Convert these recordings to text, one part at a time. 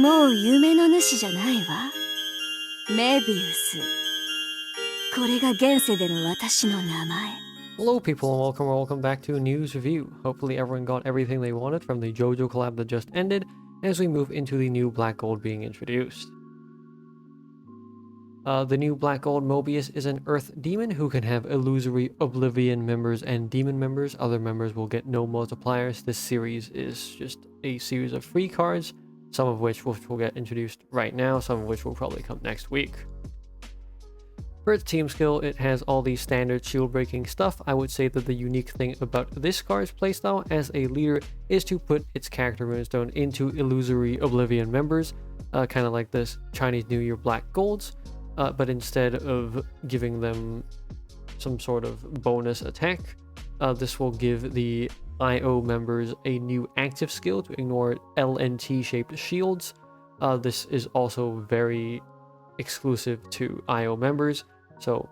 もう夢の主じゃないわ。メビウス。これが現世での私の名前。Hello people and welcome back to a news review. Hopefully everyone got everything they wanted from the JoJo collab that just ended as we move into the new Black Gold being introduced. The new Black Gold Mobius is an Earth Demon who can have illusory Oblivion members and Demon members. Other members will get no multipliers. This series is just a series of free cards, some of which will get introduced right now, some of which will probably come next week. For its team skill, it has all the standard shield breaking stuff. I would say that the unique thing about this card's playstyle as a leader is to put its character moonstone into illusory Oblivion members, kind of like this Chinese New Year Black Golds, but instead of giving them some sort of bonus attack, this will give the IO members a new active skill to ignore LNT shaped shields. This is also very exclusive to IO members. So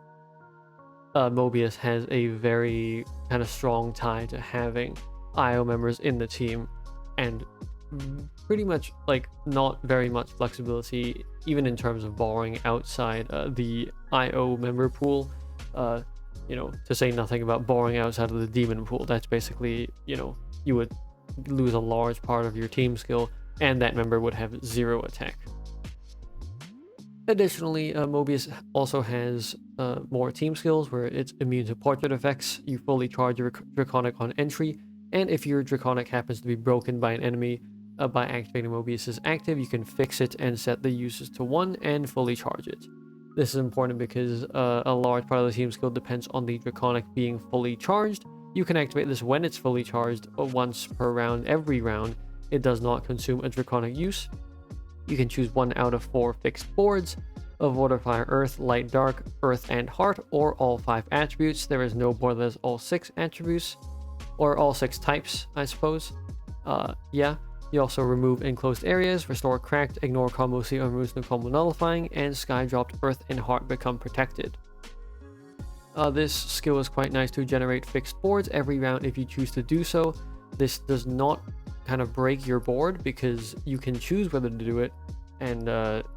Mobius has a very kind of strong tie to having IO members in the team, and pretty much like not very much flexibility even in terms of borrowing outside the IO member pool, you know, to say nothing about borrowing outside of the demon pool. That's basically, you know, you would lose a large part of your team skill and that member would have 0 attack. Additionally, Mobius also has more team skills where it's immune to portrait effects. You fully charge your Draconic on entry, and if your Draconic happens to be broken by an enemy by activating Mobius's active, you can fix it and set the uses to 1 and fully charge it. This is important because a large part of the team skill depends on the Draconic being fully charged. You can activate this when it's fully charged once per round every round. It does not consume a Draconic use. You can choose 1 out of 4 fixed boards of Water, Fire, Earth, Light, Dark, Earth, and Heart, or all 5 attributes. There is no board that has all 6 attributes, or all 6 types, I suppose. Yeah. You also remove enclosed areas, restore cracked, ignore combo C or removes no combo nullifying, and sky dropped Earth and Heart become protected. This skill is quite nice to generate fixed boards every round if you choose to do so. This does not kind of break your board because you can choose whether to do it, and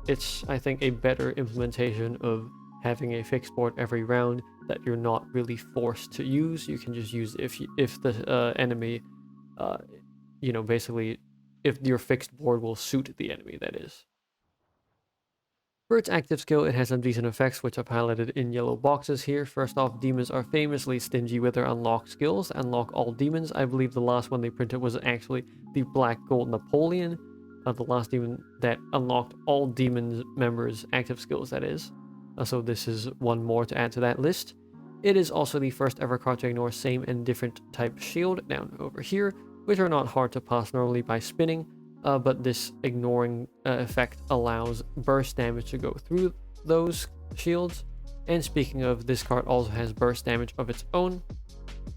it's, I think, a better implementation of having a fixed board every round that you're not really forced to use. You can just use if the enemy, you know, basically if your fixed board will suit the enemy, that is. For its active skill, it has some decent effects, which I've highlighted in yellow boxes here. First off, demons are famously stingy with their unlocked skills. Unlock all demons. I believe the last one they printed was actually the Black Gold Napoleon, the last demon that unlocked all demons members' active skills, that is. So this is one more to add to that list. It is also the first ever card to ignore same and different type shield down over here, which are not hard to pass normally by spinning. But this ignoring effect allows burst damage to go through those shields. And speaking of, this card also has burst damage of its own.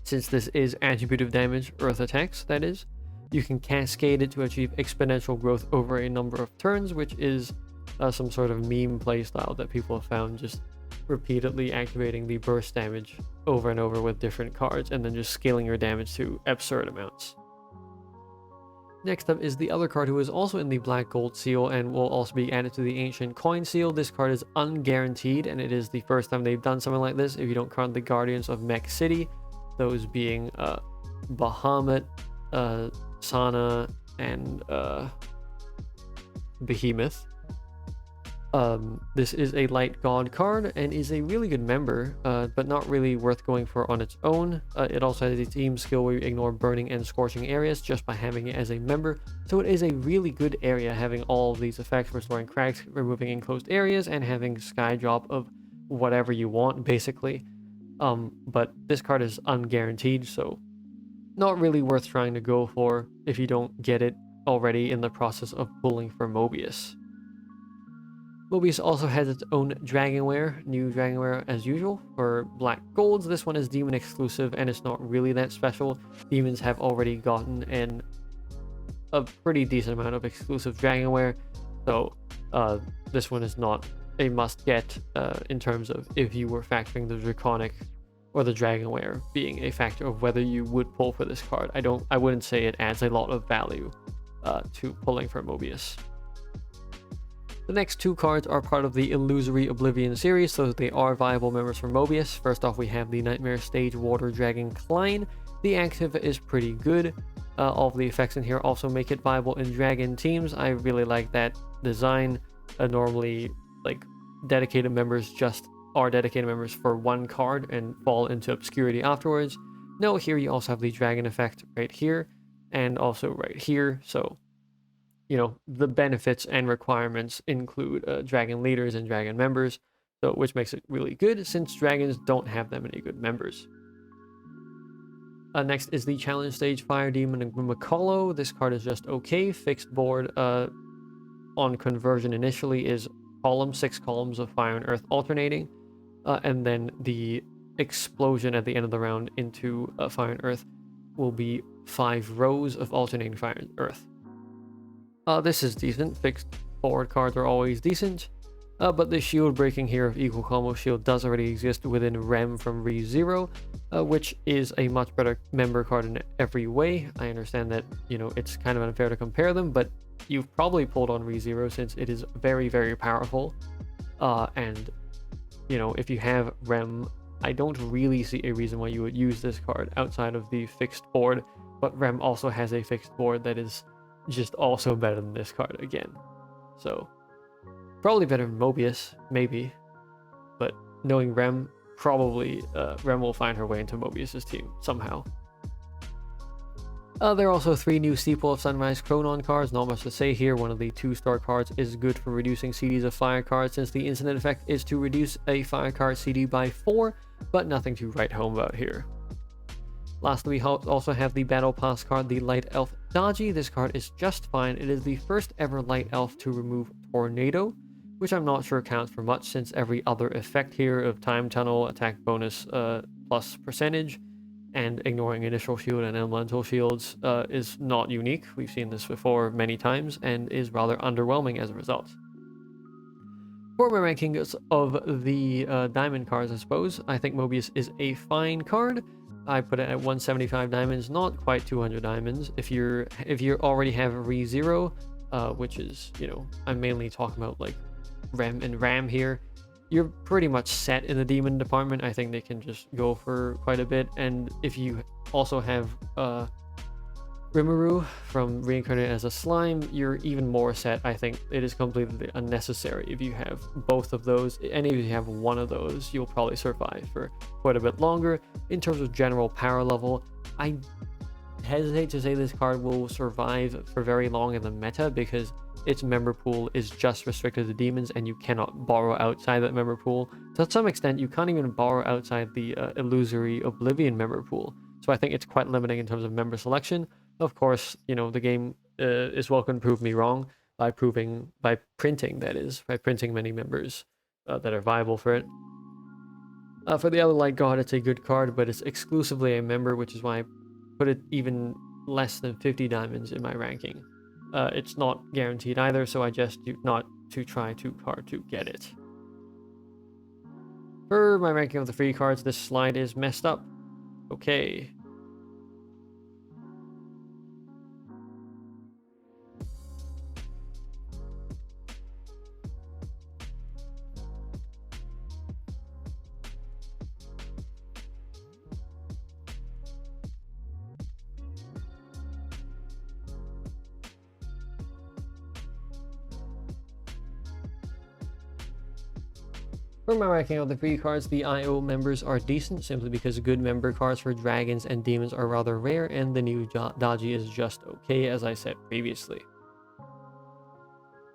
Since this is attributive damage, earth attacks, that is, you can cascade it to achieve exponential growth over a number of turns, which is some sort of meme playstyle that people have found, just repeatedly activating the burst damage over and over with different cards and then just scaling your damage to absurd amounts. Next up is the other card who is also in the Black Gold seal and will also be added to the Ancient Coin seal. This card is unguaranteed, and it is the first time they've done something like this if you don't count the Guardians of Mech City, those being Bahamut, Sana, and Behemoth. This is a light god card and is a really good member, but not really worth going for on its own. It also has a team skill where you ignore burning and scorching areas just by having it as a member, so it is a really good area having all of these effects, restoring cracks, removing enclosed areas, and having sky drop of whatever you want, basically. But this card is unguaranteed, so not really worth trying to go for if you don't get it already in the process of pulling for Mobius. Mobius also has its own Dragonware, new Dragonware as usual, for Black Golds. This one is Demon exclusive and it's not really that special. Demons have already gotten a pretty decent amount of exclusive Dragonware, so this one is not a must-get in terms of if you were factoring the Draconic or the Dragonware being a factor of whether you would pull for this card. I wouldn't say it adds a lot of value to pulling for Mobius. The next two cards are part of the Illusory Oblivion series, so they are viable members for Mobius. First off, we have the Nightmare Stage Water Dragon Klein. The active is pretty good. All of the effects in here also make it viable in dragon teams. I really like that design. Normally, like, dedicated members just are dedicated members for one card and fall into obscurity afterwards. No, here you also have the dragon effect right here and also right here. So, you know, the benefits and requirements include dragon leaders and dragon members, so which makes it really good since dragons don't have that many good members. Next is the challenge stage Fire Demon and Macau. This card is just okay. Fixed board on conversion initially is 6 columns of fire and earth alternating, and then the explosion at the end of the round into fire and earth will be 5 rows of alternating fire and earth. This is decent. Fixed forward cards are always decent, but the shield breaking here of equal combo shield does already exist within Rem from ReZero, which is a much better member card in every way. I understand that, you know, it's kind of unfair to compare them, but you've probably pulled on ReZero since it is very, very powerful. And, you know, if you have Rem, I don't really see a reason why you would use this card outside of the fixed board, but Rem also has a fixed board that is just also better than this card again. So, probably better than Mobius, maybe, but knowing Rem, probably Rem will find her way into Mobius's team somehow. There are also 3 new Steeple of Sunrise Chronon cards. Not much to say here. One of the 2-star cards is good for reducing CDs of fire cards, since the incident effect is to reduce a fire card CD by 4, but nothing to write home about here. Lastly, we also have the Battle Pass card, the Light Elf Daji. This card is just fine. It is the first ever Light Elf to remove Tornado, which I'm not sure counts for much since every other effect here of Time Tunnel, attack bonus plus percentage, and ignoring initial shield and elemental shields is not unique. We've seen this before many times and is rather underwhelming as a result. For my rankings of the diamond cards, I suppose, I think Mobius is a fine card. I put it at 175 diamonds, not quite 200 diamonds. If you already have ReZero, which is, you know, I'm mainly talking about like Rem and Ram here, you're pretty much set in the demon department. I think they can just go for quite a bit. And if you also have Rimuru from Reincarnated as a Slime, you're even more set. I think it is completely unnecessary if you have both of those. And if you have one of those, you'll probably survive for quite a bit longer. In terms of general power level, I hesitate to say this card will survive for very long in the meta because its member pool is just restricted to demons and you cannot borrow outside that member pool. So to some extent, you can't even borrow outside the Illusory Oblivion member pool. So I think it's quite limiting in terms of member selection. Of course, you know, the game is welcome to prove me wrong by printing many members that are viable for it. For the other Light God, it's a good card, but it's exclusively a member, which is why I put it even less than 50 diamonds in my ranking. It's not guaranteed either, so I just do not to try too hard to get it. For my ranking of the free cards, this slide is messed up. Okay. For my ranking of the free cards, the IO members are decent simply because good member cards for dragons and demons are rather rare, and the new Daji is just okay, as I said previously.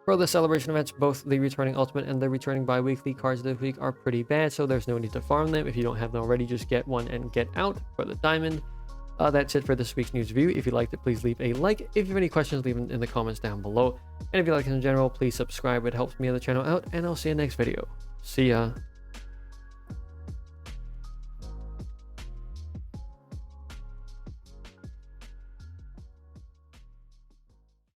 For the celebration events, both the returning ultimate and the returning bi-weekly cards this week are pretty bad, so there's no need to farm them. If you don't have them already, just get one and get out for the diamond. That's it for this week's news review. If you liked it, please leave a like. If you have any questions, leave them in the comments down below. And if you like it in general, please subscribe. It helps me and the channel out, and I'll see you next video. See ya.